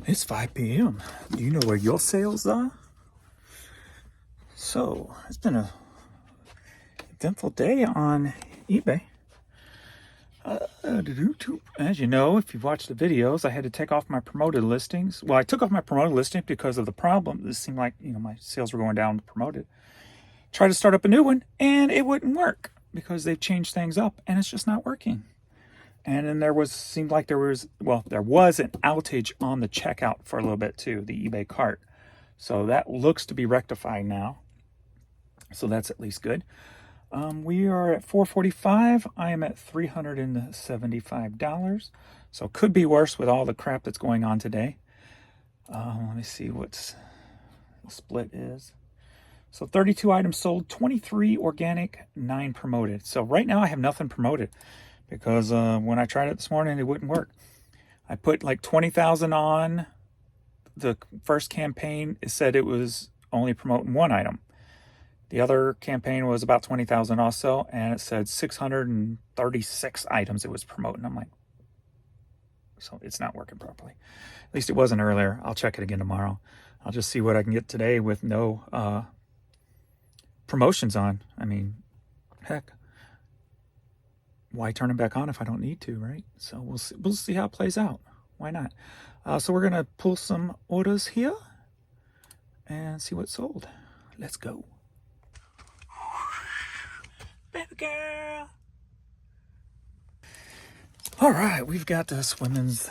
It's 5 p.m. Do you know where your sales are? So, it's been a eventful day on eBay. As you know, if you've watched the videos, I had to take off my promoted listings. Well, I took off my promoted listing because of the problem. It seemed like, my sales were going down promoted. Tried to start up a new one, and it wouldn't work because they've changed things up, and it's just not working. And then there was an outage on the checkout for a little bit too, the eBay cart. So that looks to be rectified now. So that's at least good. We are at $445. I am at $375. So it could be worse with all the crap that's going on today. Let me see what the split is. So 32 items sold, 23 organic, 9 promoted. So right now I have nothing promoted because when I tried it this morning, it wouldn't work. I put like 20,000 on the first campaign. It said it was only promoting 1 item. The other campaign was about 20,000 also, and it said 636 items it was promoting. I'm like, so it's not working properly. At least it wasn't earlier. I'll check it again tomorrow. I'll just see what I can get today with no promotions on. I mean, heck, why turn them back on if I don't need to, right? So we'll see how it plays out. Why not? So we're gonna pull some orders here and see what's sold. Let's go. Baby girl. All right, we've got this women's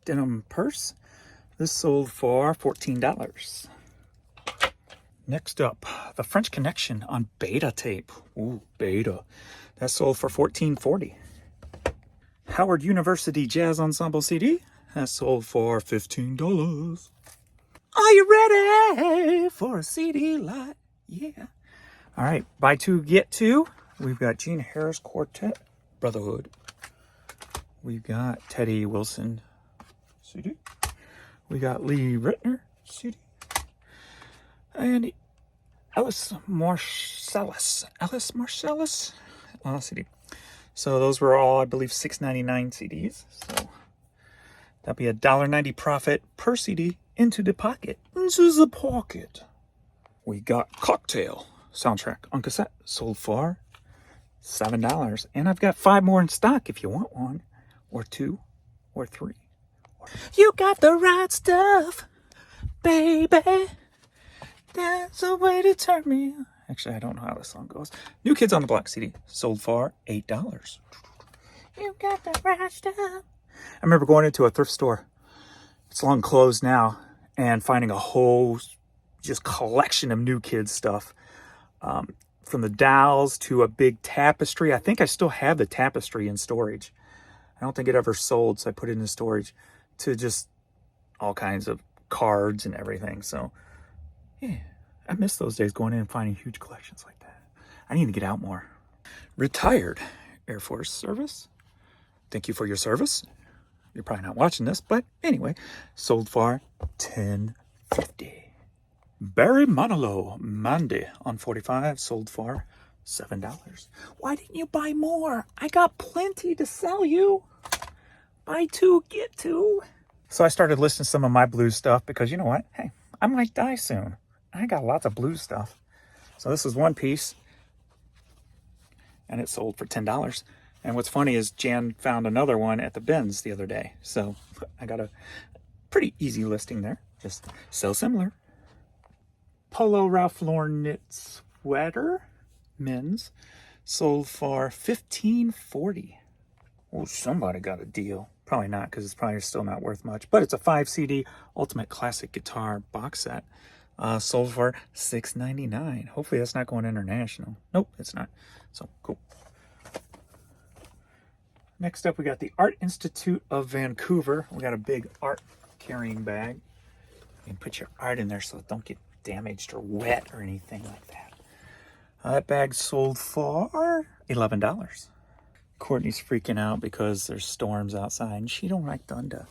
denim purse. This sold for $14. Next up, the French Connection on beta tape. Ooh, beta. That sold for $14.40. Howard University Jazz Ensemble CD. That sold for $15. Are you ready for a CD lot? Yeah. All right, buy 2, get 2. We've got Gene Harris Quartet, Brotherhood. We've got Teddy Wilson CD. We got Lee Ritner CD. And Ellis Marsalis CD. So those were all, I believe, $6.99 CDs. So that'd be a $1.90 profit per CD into the pocket. Into the pocket. We got Cocktail soundtrack on cassette, sold for $7. And I've got 5 more in stock if you want 1 or 2 or 3. You got the right stuff, baby. That's a way to turn me on. Actually, I don't know how this song goes. New Kids on the Block CD sold for $8. You got the right stuff. I remember going into a thrift store. It's long closed now, and finding a whole just collection of New Kids stuff. From the dolls to a big tapestry. I think I still have the tapestry in storage. I don't think it ever sold, so I put it in storage, to just all kinds of cards and everything. So, yeah, I miss those days going in and finding huge collections like that. I need to get out more. Retired Air Force service. Thank you for your service. You're probably not watching this, but anyway, sold for $10.50. Barry Manilow, Mandy on 45, sold for $7. Why didn't you buy more? I got plenty to sell you. Buy 2, get 2. So I started listing some of my blues stuff because you know what? Hey, I might die soon. I got lots of blues stuff. So this is one piece, and it sold for $10. And what's funny is Jan found another one at the bins the other day. So I got a pretty easy listing there. Just sell similar. Polo Ralph Lauren knit sweater, men's, sold for $15.40. Oh, somebody got a deal. Probably not, because it's probably still not worth much. But it's a 5 CD Ultimate Classic Guitar box set. Sold for $6.99. Hopefully that's not going international. Nope, it's not. So, cool. Next up, we got the Art Institute of Vancouver. We got a big art carrying bag. You can put your art in there so it don't get damaged or wet or anything like that. That bag sold for $11. Courtney's freaking out because there's storms outside and she don't like thunder.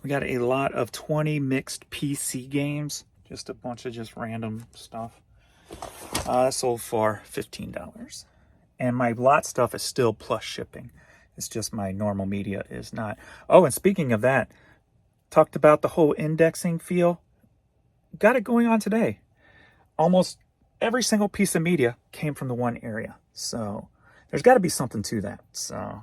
We got a lot of 20 mixed PC games, just a bunch of just random stuff. Sold for $15. And my lot stuff is still plus shipping. It's just my normal media is not. Oh, and speaking of that, talked about the whole indexing feel. Got it going on today. Almost every single piece of media came from the one area. So there's got to be something to that. So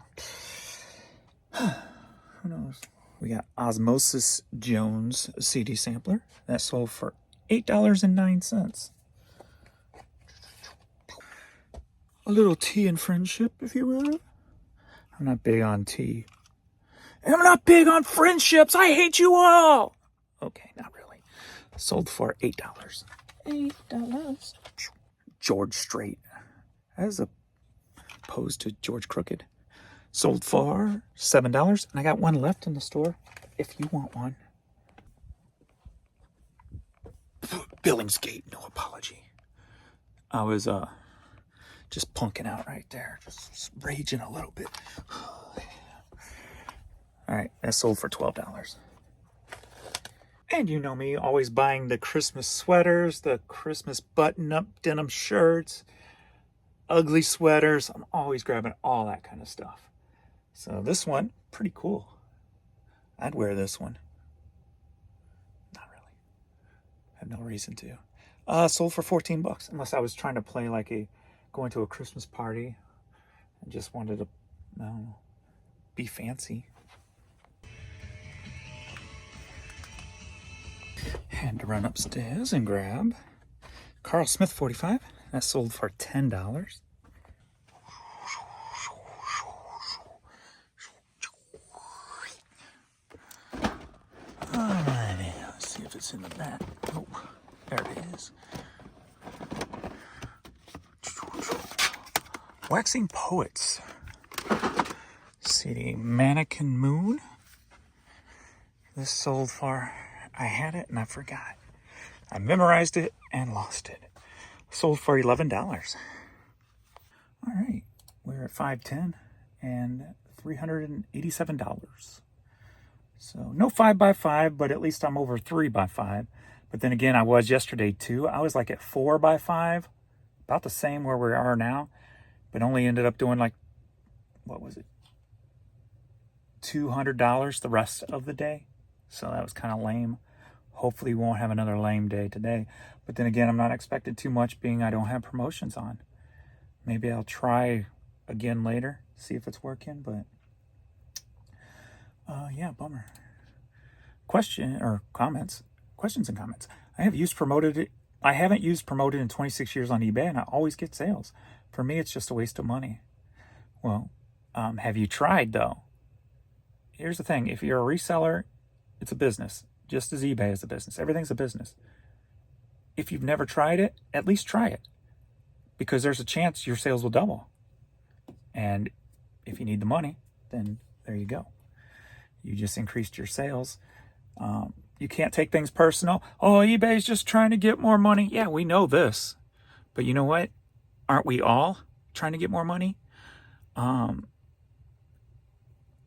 who knows? We got Osmosis Jones CD sampler that sold for $8.09. A little tea and friendship, if you will. I'm not big on tea. And I'm not big on friendships. I hate you all. Okay, not really. Sold for $8. $8. George Strait, as opposed to George Crooked. Sold for $7, and I got one left in the store if you want one. Billingsgate, no apology. I was just punking out right there, just raging a little bit. All right, that sold for $12. And you know me, always buying the Christmas sweaters, the Christmas button-up denim shirts, ugly sweaters. I'm always grabbing all that kind of stuff. So this one, pretty cool. I'd wear this one. Not really. I have no reason to. Sold for $14, unless I was trying to play like going to a Christmas party and just wanted to, I don't know, be fancy. Had to run upstairs and grab Carl Smith 45. That sold for $10. Alrighty, let's see if it's in the back. Oh, there it is. Waxing Poets CD Mannequin Moon. This sold for, I had it and I forgot. I memorized it and lost it. Sold for $11. All right, we're at 510 and $387. So no 5x5, but at least I'm over 3x5. But then again, I was yesterday too. I was like at 4x5, about the same where we are now, but only ended up doing like, what was it? $200 the rest of the day. So that was kind of lame. Hopefully we won't have another lame day today. But then again, I'm not expecting too much being I don't have promotions on. Maybe I'll try again later, see if it's working, but yeah, bummer. Questions and comments. I haven't used promoted in 26 years on eBay, and I always get sales. For me, it's just a waste of money. Well, have you tried though? Here's the thing. If you're a reseller, it's a business, just as eBay is a business. Everything's a business. If you've never tried it, at least try it, because there's a chance your sales will double. And if you need the money, then there you go. You just increased your sales. You can't take things personal. Oh, eBay's just trying to get more money. Yeah, we know this. But you know what? Aren't we all trying to get more money?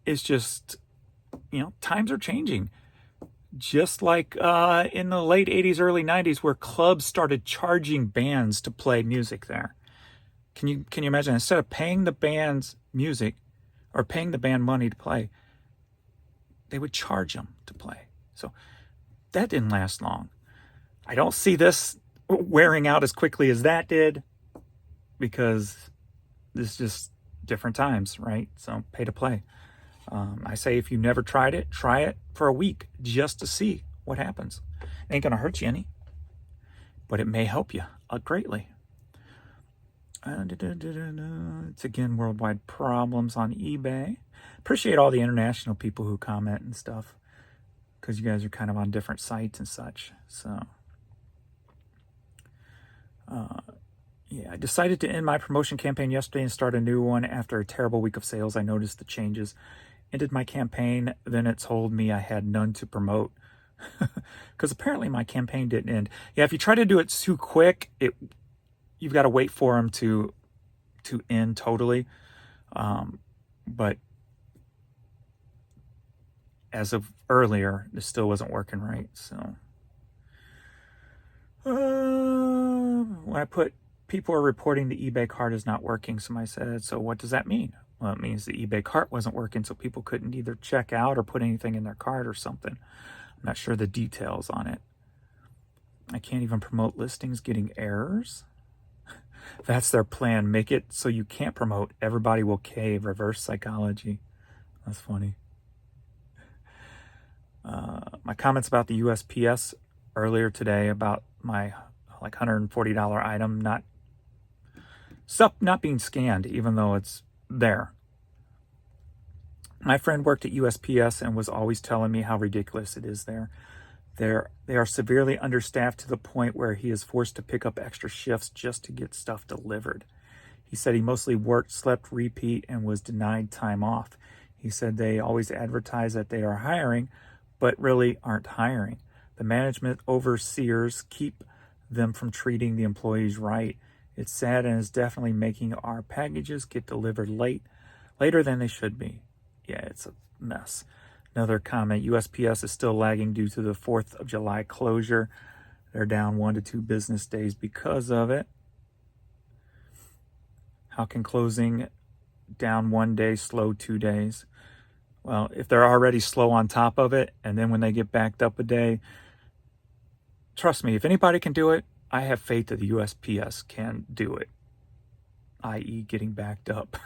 It's just, times are changing. Just like in the late 80s, early 90s, where clubs started charging bands to play music there. Can you imagine? Instead of paying the band's music or paying the band money to play, they would charge them to play. So that didn't last long. I don't see this wearing out as quickly as that did, because this is just different times, right? So pay to play. I say if you never tried it, try it for a week just to see what happens. It ain't gonna hurt you any, but it may help you greatly. It's again worldwide problems on eBay. Appreciate all the international people who comment and stuff, because you guys are kind of on different sites and such. So yeah, I decided to end my promotion campaign yesterday and start a new one after a terrible week of sales. I noticed the changes. Ended my campaign, then it told me I had none to promote, because apparently my campaign didn't end. Yeah, if you try to do it too quick, you've got to wait for them to end totally. But as of earlier, this still wasn't working right. So when I put people are reporting the eBay card is not working, somebody said, so what does that mean? Well, it means the eBay cart wasn't working, so people couldn't either check out or put anything in their cart or something. I'm not sure the details on it. I can't even promote listings getting errors. That's their plan. Make it so you can't promote. Everybody will cave. Reverse psychology. That's funny. My comments about the USPS earlier today about my like $140 item not being scanned, even though it's there. My friend worked at USPS and was always telling me how ridiculous it is there. They are severely understaffed to the point where he is forced to pick up extra shifts just to get stuff delivered. He said he mostly worked, slept, repeat, and was denied time off. He said they always advertise that they are hiring, but really aren't hiring. The management overseers keep them from treating the employees right. It's sad and is definitely making our packages get delivered later than they should be. Yeah, it's a mess. Another comment, USPS is still lagging due to the 4th of July closure. They're down 1 to 2 business days because of it. How can closing down 1 day slow 2 days? Well, if they're already slow on top of it, and then when they get backed up a day, trust me, if anybody can do it, I have faith that the USPS can do it, i.e. getting backed up.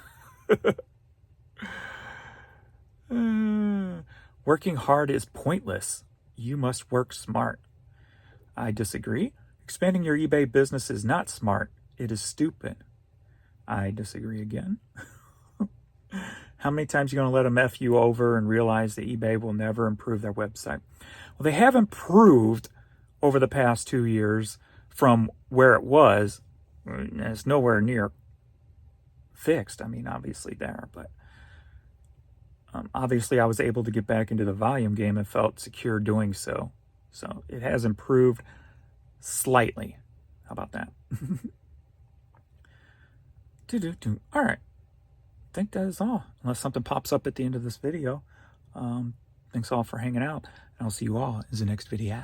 Working hard is pointless. You must work smart. I disagree. Expanding your eBay business is not smart. It is stupid. I disagree again. How many times are you going to let them F you over and realize that eBay will never improve their website? Well, they have improved over the past 2 years from where it was. It's nowhere near fixed. I mean, obviously there, but obviously I was able to get back into the volume game and felt secure doing so. So it has improved slightly. How about that? All right. I think that is all. Unless something pops up at the end of this video. Thanks all for hanging out. And I'll see you all in the next video.